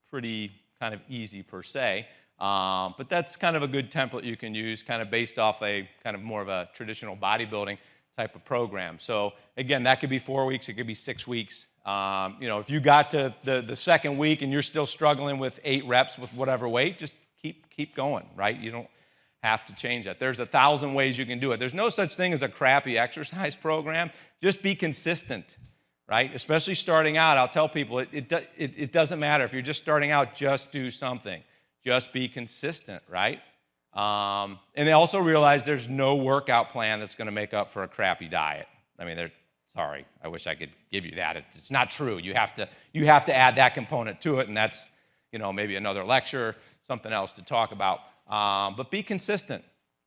pretty kind of easy per se, but that's kind of a good template you can use, kind of based off a kind of more of a traditional bodybuilding type of program. So again, that could be 4 weeks, it could be 6 weeks. You know, if you got to the second week and you're still struggling with 8 reps with whatever weight, just keep going, right? You don't have to change that. There's 1,000 ways you can do it. There's no such thing as a crappy exercise program. Just be consistent, right? Especially starting out, I'll tell people it doesn't matter. If you're just starting out, just do something. Just be consistent, right? And also realize there's no workout plan that's going to make up for a crappy diet. I mean, sorry, I wish I could give you that. It's not true. You have to add that component to it, and that's, you know, maybe another lecture, something else to talk about. But be consistent.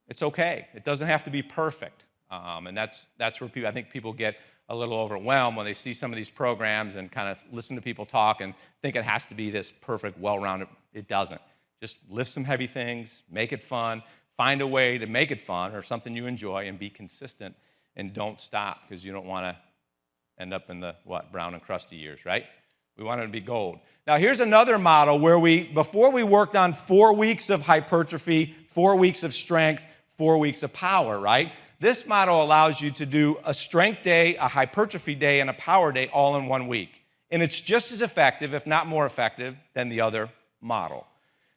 It's okay. It doesn't have to be perfect. And that's where I think people get a little overwhelmed when they see some of these programs and kind of listen to people talk and think it has to be this perfect, well-rounded. It doesn't. Just lift some heavy things, make it fun, find a way to make it fun or something you enjoy, and be consistent, and don't stop, because you don't want to end up in the, brown and crusty years, right? We want it to be gold. Now, here's another model where before we worked on 4 weeks of hypertrophy, 4 weeks of strength, 4 weeks of power, right? This model allows you to do a strength day, a hypertrophy day, and a power day all in 1 week. And it's just as effective, if not more effective, than the other model.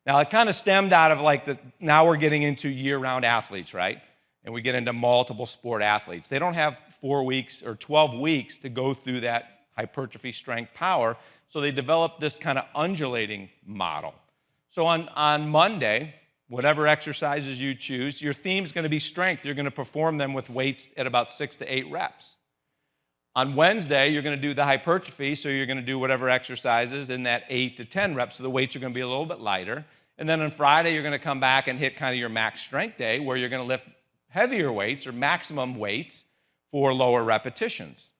Now, it kind of stemmed out of now we're getting into year-round athletes, right? And we get into multiple sport athletes. They don't have 4 weeks or 12 weeks to go through that hypertrophy, strength, power, so they developed this kind of undulating model. So on Monday, whatever exercises you choose, your theme is going to be strength. You're going to perform them with weights at about 6 to 8 reps. On Wednesday, you're going to do the hypertrophy, so you're going to do whatever exercises in that 8 to 10 reps, so the weights are going to be a little bit lighter. And then on Friday, you're going to come back and hit kind of your max strength day, where you're going to lift heavier weights or maximum weights for lower repetitions.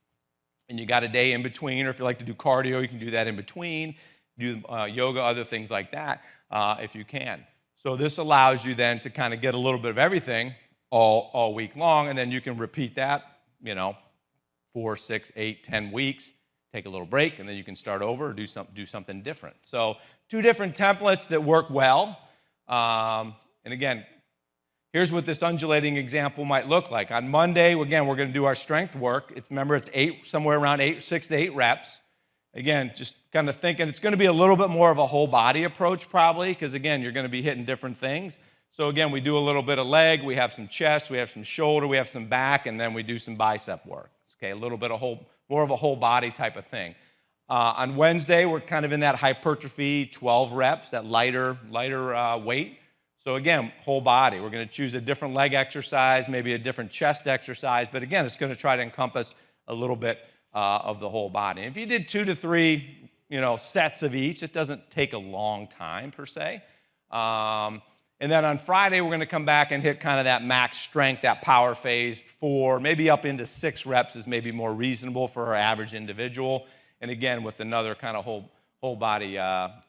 And you got a day in between, or if you like to do cardio, you can do that in between, do yoga, other things like that, if you can. So this allows you then to kind of get a little bit of everything all week long, and then you can repeat that, 4, 6, 8, 10 weeks, take a little break, and then you can start over or do something different. So 2 different templates that work well. And again, here's what this undulating example might look like. On Monday, again, we're going to do our strength work. Remember, it's somewhere around 6 to 8 reps. Again, just kind of thinking it's going to be a little bit more of a whole body approach probably, because again, you're going to be hitting different things. So again, we do a little bit of leg, we have some chest, we have some shoulder, we have some back, and then we do some bicep work. Okay, a little bit of more of a whole body type of thing. On Wednesday, we're kind of in that hypertrophy, 12 reps, that lighter weight. So again, whole body. We're going to choose a different leg exercise, maybe a different chest exercise, but again, it's going to try to encompass a little bit of the whole body. And if you did 2 to 3, sets of each, it doesn't take a long time per se. And then on Friday, we're going to come back and hit kind of that max strength, that power phase, 4, maybe up into 6 reps is maybe more reasonable for our average individual. And again, with another kind of whole body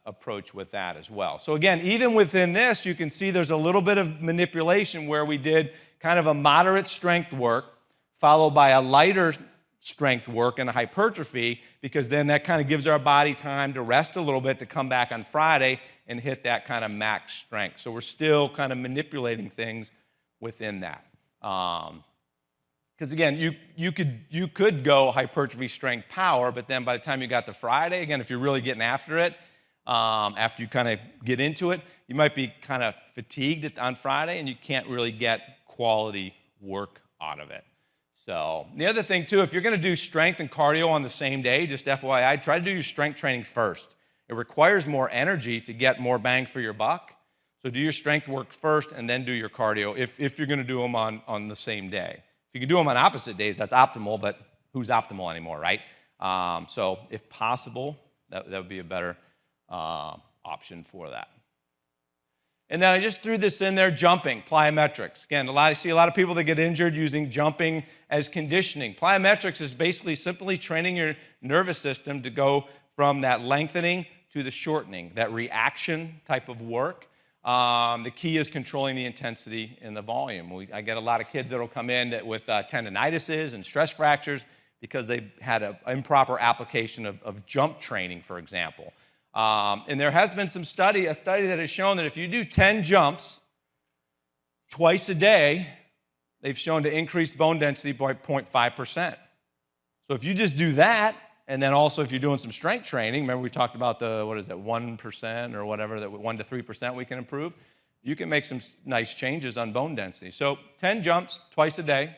approach with that as well. So again, even within this, you can see there's a little bit of manipulation where we did kind of a moderate strength work followed by a lighter strength work and a hypertrophy, because then that kind of gives our body time to rest a little bit to come back on Friday and hit that kind of max strength. So we're still kind of manipulating things within that. Because again, you could go hypertrophy, strength, power, but then by the time you got to Friday, again, if you're really getting after it, after you kind of get into it, you might be kind of fatigued on Friday and you can't really get quality work out of it. So the other thing too, if you're going to do strength and cardio on the same day, just FYI, try to do your strength training first. It requires more energy to get more bang for your buck. So do your strength work first and then do your cardio if you're going to do them on the same day. If you can do them on opposite days, that's optimal, but who's optimal anymore, right? So if possible, that would be a better option for that. And then I just threw this in there, jumping, plyometrics. Again, I see a lot of people that get injured using jumping as conditioning. Plyometrics is basically simply training your nervous system to go from that lengthening to the shortening, that reaction type of work. The key is controlling the intensity and the volume. I get a lot of kids that will come in with tendinitises and stress fractures because they had an improper application of jump training, for example. And there has been a study that has shown that if you do 10 jumps twice a day, they've shown to increase bone density by 0.5%. So if you just do that, and then also if you're doing some strength training, remember we talked about the, 1% or whatever, that 1 to 3% we can improve, you can make some nice changes on bone density. So 10 jumps twice a day,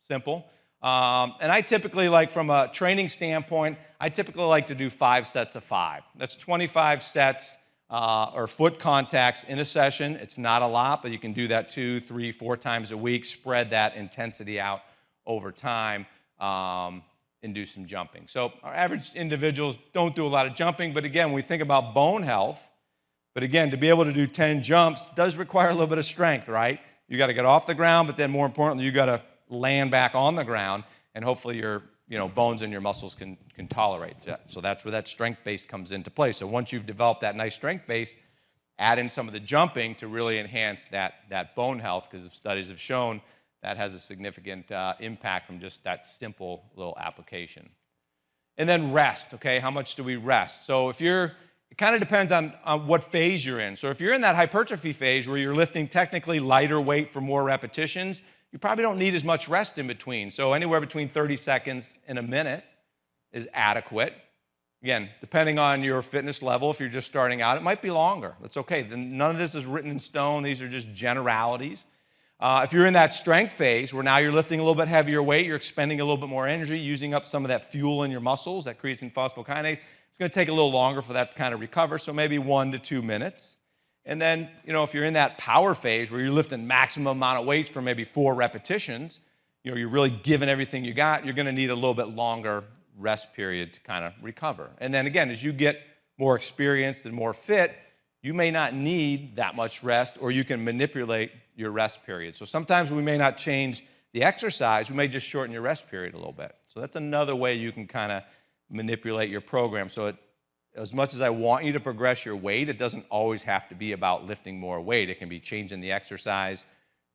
simple. And I typically, like from a training standpoint, I typically like to do 5 sets of 5. That's 25 sets or foot contacts in a session. It's not a lot, but you can do that 2, 3, 4 times a week, spread that intensity out over time, and do some jumping. So our average individuals don't do a lot of jumping, but again, when we think about bone health, but again, to be able to do 10 jumps does require a little bit of strength, right? You got to get off the ground, but then more importantly, you got to land back on the ground, and hopefully your bones and your muscles can tolerate that. So that's where that strength base comes into play. So once you've developed that nice strength base, add in some of the jumping to really enhance that bone health, because studies have shown that has a significant impact from just that simple little application. And then rest, okay? How much do we rest? So it kind of depends on what phase you're in. So if you're in that hypertrophy phase where you're lifting technically lighter weight for more repetitions, you probably don't need as much rest in between. So anywhere between 30 seconds and a minute is adequate. Again, depending on your fitness level, if you're just starting out, it might be longer. That's okay. None of this is written in stone. These are just generalities. If you're in that strength phase where now you're lifting a little bit heavier weight, you're expending a little bit more energy, using up some of that fuel in your muscles, that creatine phosphokinase, it's going to take a little longer for that to kind of recover, so maybe 1 to 2 minutes. And then, if you're in that power phase where you're lifting maximum amount of weights for maybe 4 repetitions, you're really giving everything you got, you're going to need a little bit longer rest period to kind of recover. And then again, as you get more experienced and more fit, you may not need that much rest, or you can manipulate your rest period. So sometimes we may not change the exercise, we may just shorten your rest period a little bit. So that's another way you can kind of manipulate your program. So as much as I want you to progress your weight, it doesn't always have to be about lifting more weight. It can be changing the exercise,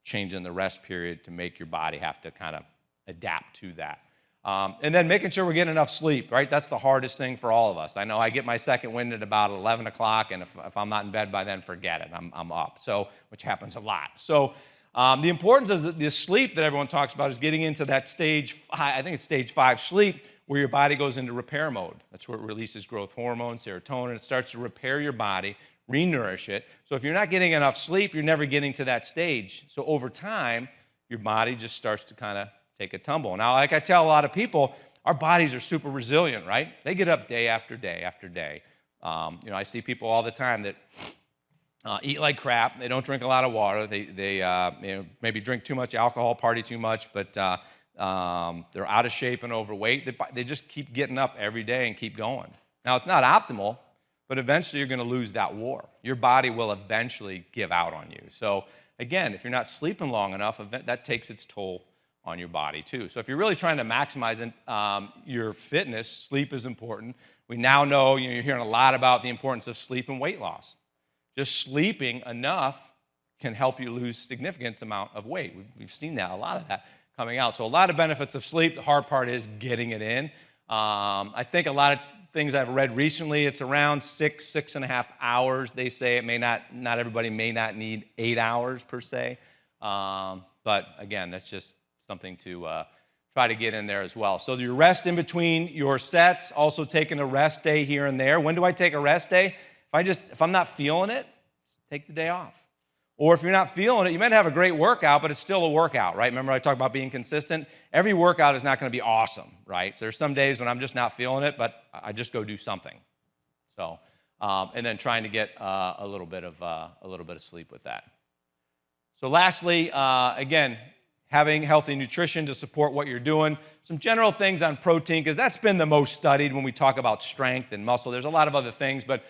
changing the rest period to make your body have to kind of adapt to that. And then making sure we're getting enough sleep, right? That's the hardest thing for all of us. I know I get my second wind at about 11 o'clock, and if I'm not in bed by then, forget it. I'm up, which happens a lot. So the importance of the sleep that everyone talks about is getting into that stage 5, I think it's stage 5 sleep, where your body goes into repair mode. That's where it releases growth hormone, serotonin. It starts to repair your body, re-nourish it. So if you're not getting enough sleep, you're never getting to that stage. So over time, your body just starts to kind of take a tumble. Now, like I tell a lot of people, our bodies are super resilient, right? They get up day after day after day. I see people all the time that eat like crap. They don't drink a lot of water. They maybe drink too much alcohol, party too much, but they're out of shape and overweight. They just keep getting up every day and keep going. Now, it's not optimal, but eventually you're going to lose that war. Your body will eventually give out on you. So again, if you're not sleeping long enough, that takes its toll on your body too. So if you're really trying to maximize your fitness, sleep is important. We now know, you're hearing a lot about the importance of sleep and weight loss. Just sleeping enough can help you lose significant amount of weight. We've seen that, a lot of that coming out. So a lot of benefits of sleep. The hard part is getting it in. I think a lot of things I've read recently, it's around 6.5 hours. They say it may not everybody may not need 8 hours per se. But again, that's just something to try to get in there as well. So your rest in between your sets, also taking a rest day here and there. When do I take a rest day? If I'm not feeling it, take the day off. Or if you're not feeling it, you might have a great workout, but it's still a workout, right? Remember I talked about being consistent? Every workout is not going to be awesome, right? So there's some days when I'm just not feeling it, but I just go do something. So, and then trying to get a little bit of sleep with that. So lastly, again, having healthy nutrition to support what you're doing. Some general things on protein, because that's been the most studied when we talk about strength and muscle. There's a lot of other things, but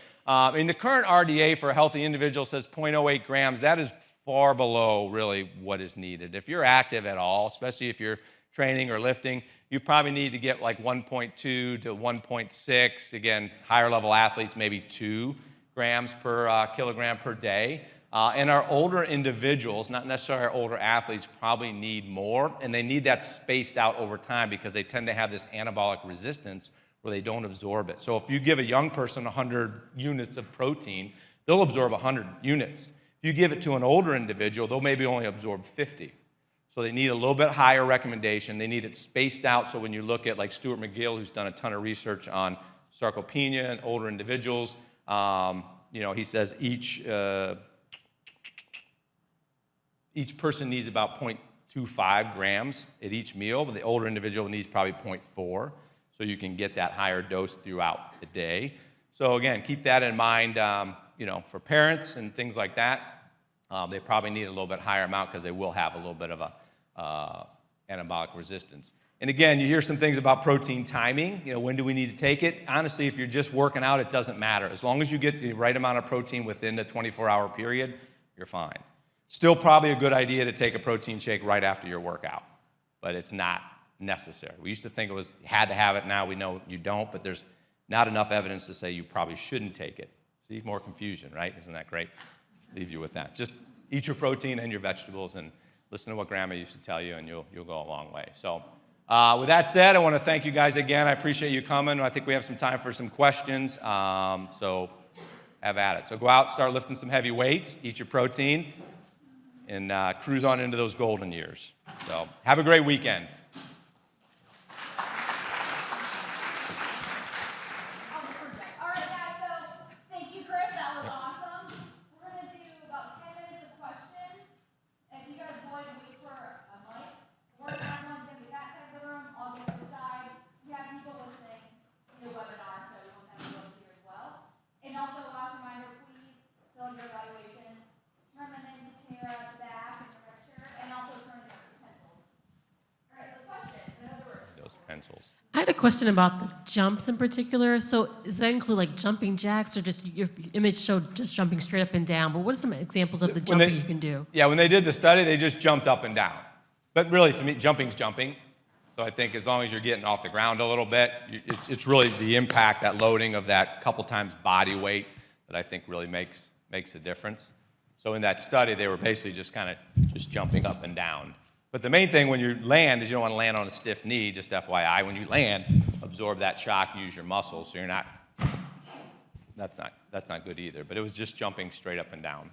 in the current RDA for a healthy individual says 0.08 grams. That is far below really what is needed. If you're active at all, especially if you're training or lifting, you probably need to get like 1.2 to 1.6. Again, higher level athletes, maybe 2 grams per kilogram per day. And our older individuals, not necessarily our older athletes, probably need more, and they need that spaced out over time because they tend to have this anabolic resistance where they don't absorb it. So if you give a young person 100 units of protein, they'll absorb 100 units. If you give it to an older individual, they'll maybe only absorb 50. So they need a little bit higher recommendation. They need it spaced out, so when you look at like Stuart McGill, who's done a ton of research on sarcopenia in older individuals, he says each person needs about 0.25 grams at each meal, but the older individual needs probably 0.4, so you can get that higher dose throughout the day. So again, keep that in mind, for parents and things like that. They probably need a little bit higher amount because they will have a little bit of a anabolic resistance. And again, you hear some things about protein timing. When do we need to take it? Honestly, if you're just working out, it doesn't matter. As long as you get the right amount of protein within the 24-hour period, you're fine. Still probably a good idea to take a protein shake right after your workout, but it's not necessary. We used to think you had to have it. Now we know you don't, but there's not enough evidence to say you probably shouldn't take it. See, more confusion, right? Isn't that great? Leave you with that. Just eat your protein and your vegetables and listen to what Grandma used to tell you, and you'll go a long way. So with that said, I want to thank you guys again. I appreciate you coming. I think we have some time for some questions, so have at it. So go out, start lifting some heavy weights, eat your protein, and cruise on into those golden years. So have a great weekend. All right, guys, so thank you, Chris. That was awesome. We're going to do about 10 minutes of questions. If you guys would wait for a mic, we're going to be that side of the room. I'll get this side. We have people listening to the webinar, so we'll have you over here as well. And also, last reminder, please fill your evaluations. Turn them into Kara at the back in the red shirt, and also turn them into pencils. All right, so questions. In other words. Those pencils. I had a question about the jumps in particular. So does that include like jumping jacks, or just your image showed just jumping straight up and down? But what are some examples of the jumping you can do? Yeah, when they did the study, they just jumped up and down. But really, to me, jumping's jumping. So I think as long as you're getting off the ground a little bit, it's really the impact, that loading of that couple times body weight that I think really makes a difference. So in that study, they were basically just kind of just jumping up and down. But the main thing when you land is you don't want to land on a stiff knee, just FYI. When you land, absorb that shock, use your muscles, so you're not, that's not good either. But it was just jumping straight up and down.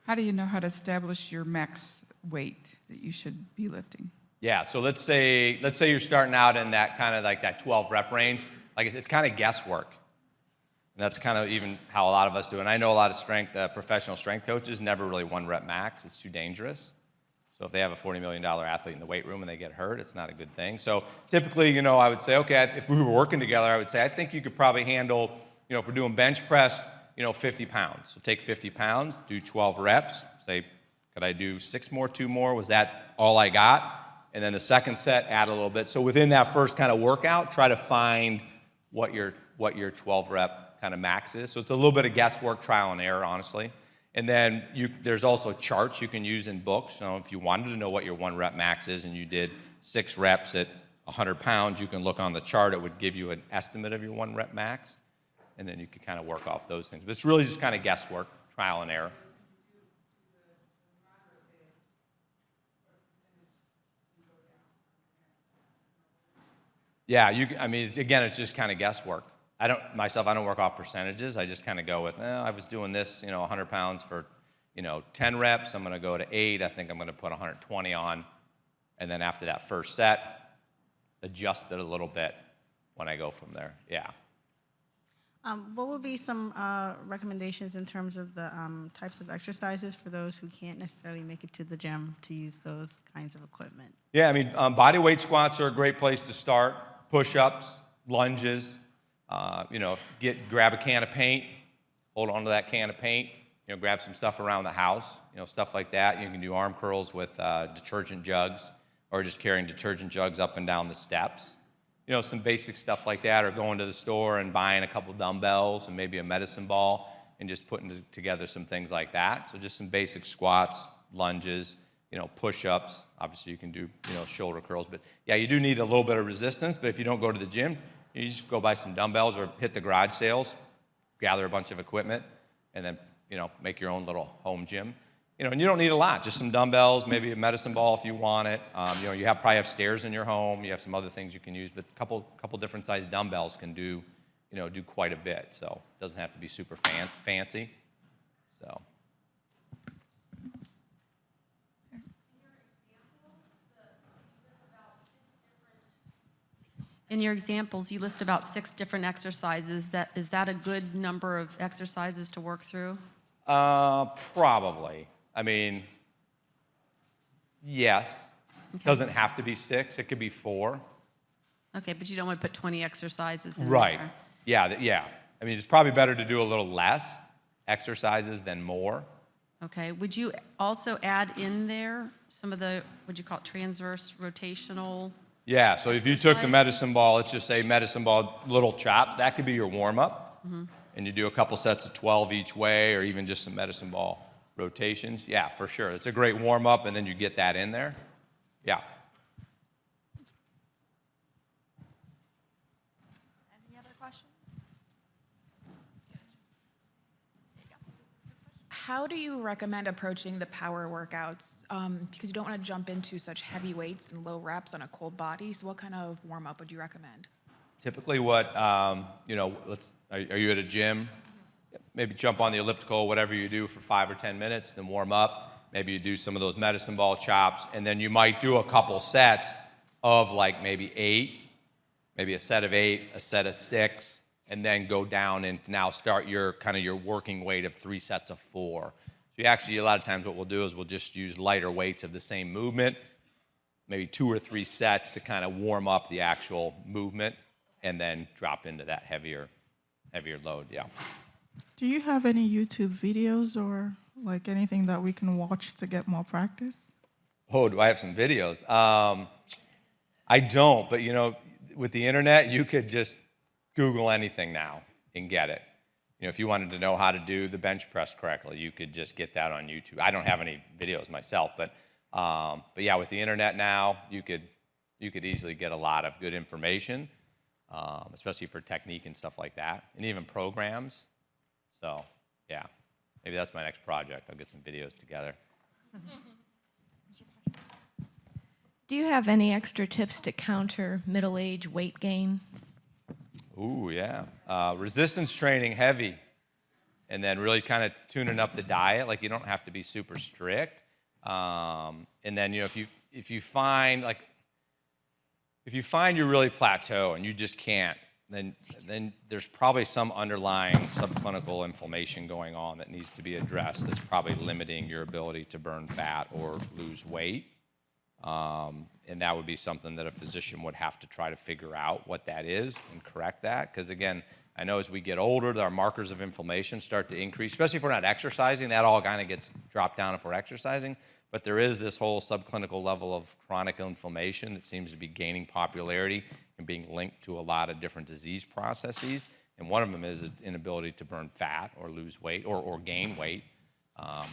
How do you know how to establish your max weight that you should be lifting? Yeah, so let's say you're starting out in that kind of like that 12 rep range. Like it's kind of guesswork. And that's kind of even how a lot of us do it. And I know a lot of professional strength coaches never really 1 rep max. It's too dangerous. So if they have a $40 million athlete in the weight room and they get hurt, it's not a good thing. So typically, I would say, okay, if we were working together, I would say, I think you could probably handle, if we're doing bench press, 50 pounds. So take 50 pounds, do 12 reps. Say, could I do 6 more, 2 more? Was that all I got? And then the second set, add a little bit. So within that first kind of workout, try to find what your 12 rep kind of max is. So it's a little bit of guesswork, trial and error, honestly. And then there's also charts you can use in books. If you wanted to know what your 1 rep max is and you did 6 reps at 100 pounds, you can look on the chart. It would give you an estimate of your 1 rep max. And then you can kind of work off those things. But it's really just kind of guesswork, trial and error. Yeah, again, it's just kind of guesswork. I don't work off percentages. I just kind of go with, I was doing this, 100 pounds for, 10 reps. I'm going to go to 8. I think I'm going to put 120 on. And then after that first set, adjust it a little bit when I go from there. Yeah. What would be some recommendations in terms of the types of exercises for those who can't necessarily make it to the gym to use those kinds of equipment? Yeah, body weight squats are a great place to start. Push-ups, lunges, grab a can of paint, hold on to that can of paint, grab some stuff around the house, stuff like that. You can do arm curls with detergent jugs or just carrying detergent jugs up and down the steps. Some basic stuff like that, or going to the store and buying a couple dumbbells and maybe a medicine ball and just putting together some things like that. So just some basic squats, lunges, push-ups. Obviously you can do, shoulder curls, but yeah, you do need a little bit of resistance, but if you don't go to the gym, You just go buy some dumbbells or hit the garage sales, gather a bunch of equipment, and then, make your own little home gym. And you don't need a lot, just some dumbbells, maybe a medicine ball if you want it. You probably have stairs in your home. You have some other things you can use, but a couple different sized dumbbells can do quite a bit. So it doesn't have to be super fancy. So. In your examples, you list about 6 different exercises. Is that a good number of exercises to work through? Probably. I mean, yes. Okay. Doesn't have to be 6. It could be 4. Okay, but you don't want to put 20 exercises in Right. there. Yeah. I mean, it's probably better to do a little less exercises than more. Okay, would you also add in there some of the, would you call it transverse rotational? Yeah, so if you took the Exercises? medicine ball, let's just say medicine ball little chops, that could be your warm-up. And you do a couple sets of 12 each way or even just some medicine ball rotations. Yeah, for sure. It's a great warm-up, and then you get that in there. Yeah. Any other questions? How do you recommend approaching the power workouts? Because you don't want to jump into such heavy weights and low reps on a cold body. So what kind of warm-up would you recommend? Typically what, are you at a gym? Maybe jump on the elliptical, whatever you do for 5 or 10 minutes, then warm up. Maybe you do some of those medicine ball chops, and then you might do a couple sets of like maybe 8, maybe a set of 8, a set of 6, and then go down and now start your working weight of 3 sets of 4. So you actually, a lot of times what we'll do is we'll just use lighter weights of the same movement, maybe 2 or 3 sets to kind of warm up the actual movement, and then drop into that heavier load, yeah. Do you have any YouTube videos or like anything that we can watch to get more practice? Oh, do I have some videos? I don't, but with the internet, you could just Google anything now and get it. If you wanted to know how to do the bench press correctly, you could just get that on YouTube. I don't have any videos myself, but yeah, with the internet now, you could easily get a lot of good information, especially for technique and stuff like that, and even programs. So, yeah, maybe that's my next project. I'll get some videos together. Do you have any extra tips to counter middle-age weight gain? Ooh, yeah. Resistance training, heavy. And then really kind of tuning up the diet. Like, you don't have to be super strict. And then, if you find you're really plateau and you just can't, then there's probably some underlying subclinical inflammation going on that needs to be addressed that's probably limiting your ability to burn fat or lose weight. And that would be something that a physician would have to try to figure out what that is and correct that. Because again, I know as we get older, our markers of inflammation start to increase, especially if we're not exercising. That all kind of gets dropped down if we're exercising. But there is this whole subclinical level of chronic inflammation that seems to be gaining popularity and being linked to a lot of different disease processes. And one of them is an inability to burn fat or lose weight or gain weight.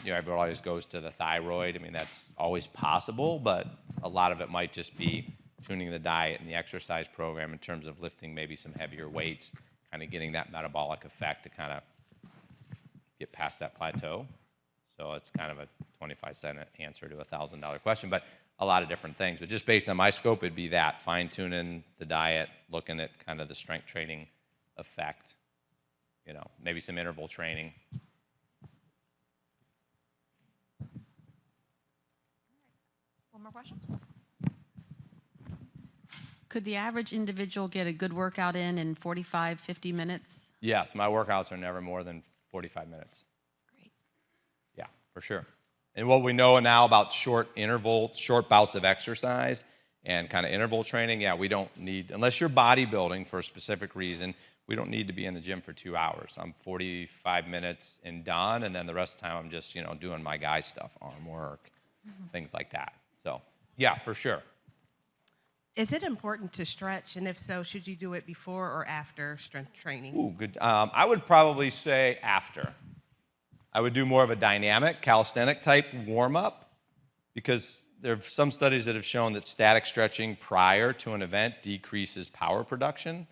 Everybody always goes to the thyroid. I mean, that's always possible, but a lot of it might just be tuning the diet and the exercise program in terms of lifting maybe some heavier weights, kind of getting that metabolic effect to kind of get past that plateau. So it's kind of a 25-cent answer to a $1,000 question, but a lot of different things. But just based on my scope, it'd be that, fine-tuning the diet, looking at kind of the strength training effect, maybe some interval training. One more question? Could the average individual get a good workout in 45, 50 minutes? Yes, my workouts are never more than 45 minutes. Great. Yeah, for sure. And what we know now about short bouts of exercise and kind of interval training, yeah, we don't need, unless you're bodybuilding for a specific reason, we don't need to be in the gym for 2 hours. I'm 45 minutes and done, and then the rest of the time I'm just, doing my guy stuff, arm work, things like that. So, yeah, for sure. Is it important to stretch? And if so, should you do it before or after strength training? Ooh, good. I would probably say after. I would do more of a dynamic, calisthenic type warm-up because there are some studies that have shown that static stretching prior to an event decreases power production.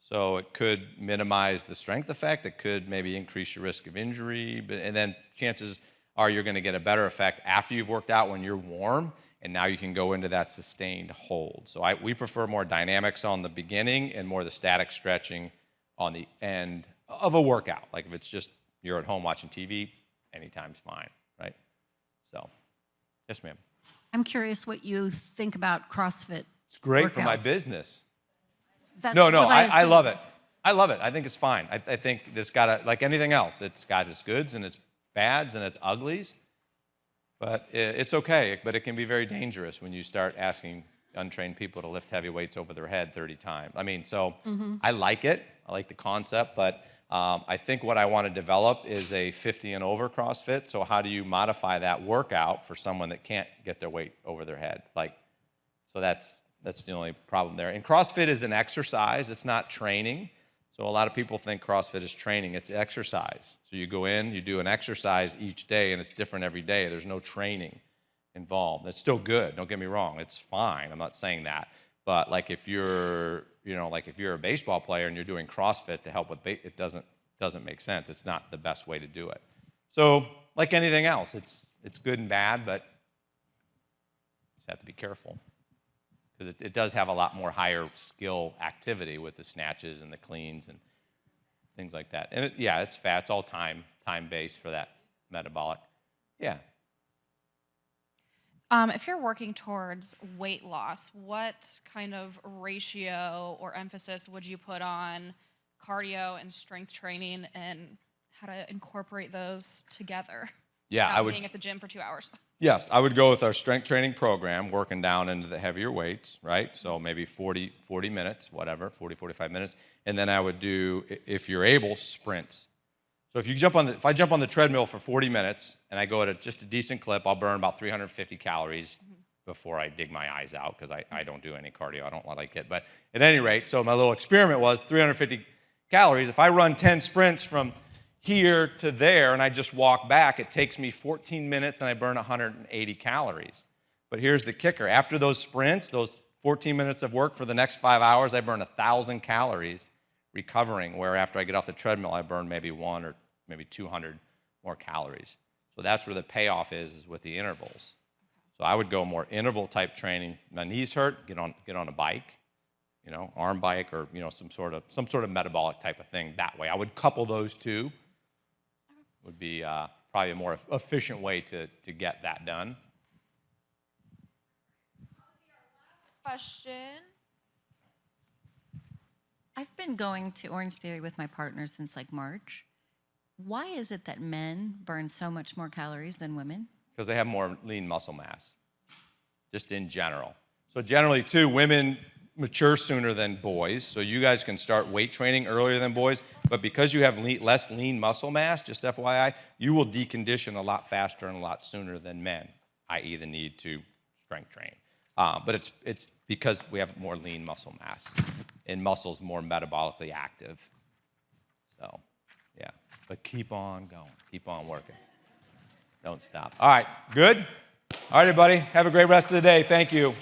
So it could minimize the strength effect. It could maybe increase your risk of injury. And then chances are you're going to get a better effect after you've worked out when you're warm, and now you can go into that sustained hold. So we prefer more dynamics on the beginning and more the static stretching on the end of a workout. Like if it's just you're at home watching TV, anytime's fine, right? So, yes, ma'am. I'm curious what you think about CrossFit. It's great for my workouts. business. That's No, what I assumed. love it. I love it. I think it's fine. I think it's got like anything else. It's got its goods and its bads and its uglies, but it's okay. But it can be very dangerous when you start asking untrained people to lift heavy weights over their head 30 times. I mean, so I like it. I like the concept, but I think what I want to develop is a 50 and over CrossFit. So how do you modify that workout for someone that can't get their weight over their head? So that's the only problem there. And CrossFit is an exercise. It's not training. So a lot of people think CrossFit is training. It's exercise. So you go in, you do an exercise each day, and it's different every day. There's no training involved. It's still good. Don't get me wrong. It's fine. I'm not saying that. But like if you're a baseball player and you're doing CrossFit to help with it doesn't make sense. It's not the best way to do it. So like anything else, it's good and bad, but you just have to be careful because it does have a lot more higher skill activity with the snatches and the cleans and things like that. And it's fat. It's all time-based for that metabolic. Yeah. If you're working towards weight loss, what kind of ratio or emphasis would you put on cardio and strength training and how to incorporate those together? Yeah, without I would. being at the gym for 2 hours. Yes, I would go with our strength training program, working down into the heavier weights, right? So maybe 40 minutes, whatever, 40, 45 minutes. And then I would do, if you're able, sprints. So if I jump on the treadmill for 40 minutes and I go at just a decent clip, I'll burn about 350 calories before I dig my eyes out because I don't do any cardio. I don't like it. But at any rate, so my little experiment was 350 calories. If I run 10 sprints from here to there and I just walk back, it takes me 14 minutes and I burn 180 calories. But here's the kicker. After those sprints, those 14 minutes of work for the next 5 hours, I burn 1,000 calories recovering, where after I get off the treadmill, I burn maybe 100 or maybe 200 more calories. So that's where the payoff is with the intervals. So I would go more interval type training. My knees hurt, get on a bike, arm bike or some sort of metabolic type of thing that way. I would couple those two. Would be probably a more efficient way to get that done. Question. I've been going to Orange Theory with my partner since like March. Why is it that men burn so much more calories than women? Because they have more lean muscle mass, just in general. So generally, too, women mature sooner than boys. So you guys can start weight training earlier than boys. But because you have less lean muscle mass, just FYI, you will decondition a lot faster and a lot sooner than men, i.e. the need to strength train. But it's because we have more lean muscle mass and muscle's more metabolically active. So, yeah. But keep on going. Keep on working. Don't stop. All right. Good? All right, everybody. Have a great rest of the day. Thank you.